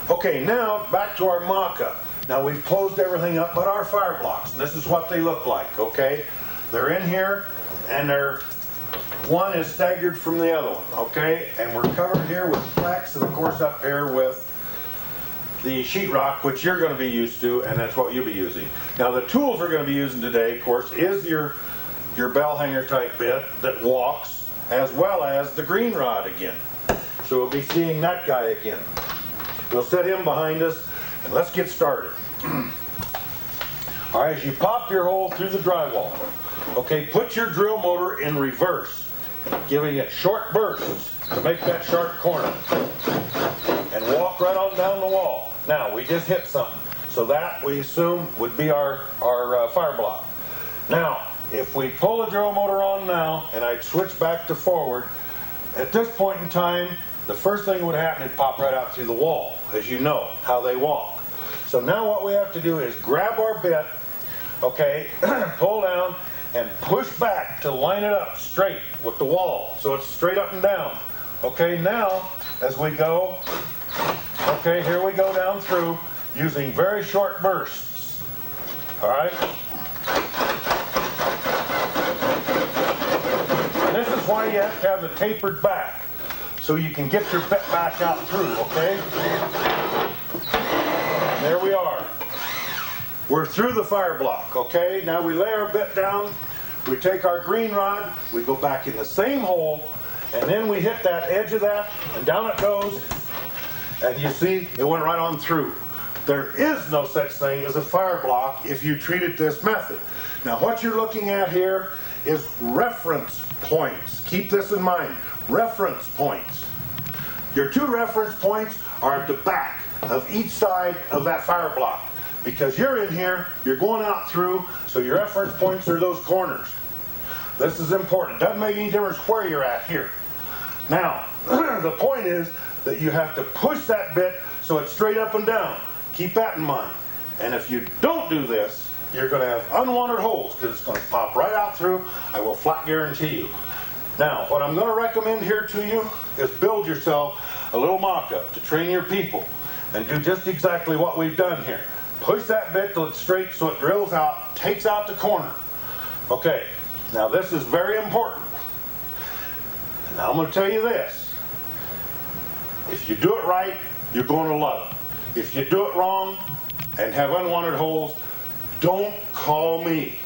Okay, now back to our mock-up. Now we've closed everything up but our fire blocks, and this is what they look like, okay? They're in here, and one is staggered from the other one, okay? And we're covered here with flex, and of course up here with the sheetrock, which you're going to be used to, and that's what you'll be using. Now the tools we're going to be using today, of course, is your bell hanger type bit that walks, as well as the green rod again. So we'll be seeing that guy again. We'll set him behind us, and let's get started. All right, as you pop your hole through the drywall, okay, put your drill motor in reverse, giving it short bursts to make that sharp corner, and walk right on down the wall. Now, we just hit something, so that we assume would be our fire block. Now, if we pull the drill motor on now, and I switch back to forward, at this point in time, the first thing that would happen is pop right out through the wall, as you know how they walk. So now what we have to do is grab our bit, okay, pull down, and push back to line it up straight with the wall, so it's straight up and down. Okay, now, as we go, okay, here we go down through, using very short bursts. All right? And this is why you have to have the tapered back, so you can get your bit back out through, okay? There we are. We're through the fire block, okay? Now we lay our bit down, we take our green rod, we go back in the same hole, and then we hit that edge of that, and down it goes, and you see, it went right on through. There is no such thing as a fire block if you treat it this method. Now what you're looking at here is reference points. Keep this in mind, reference points. Your two reference points are at the back of each side of that fire block. Because you're in here, you're going out through, so your reference points are those corners. This is important. Doesn't make any difference where you're at here. Now, the point is that you have to push that bit so it's straight up and down. Keep that in mind. And if you don't do this, you're going to have unwanted holes because it's going to pop right out through. I will flat guarantee you. Now, what I'm going to recommend here to you is build yourself a little mock-up to train your people and do just exactly what we've done here. Push that bit till it's straight so it drills out, takes out the corner. Okay, now this is very important. And now I'm going to tell you this. If you do it right, you're going to love it. If you do it wrong and have unwanted holes, don't call me.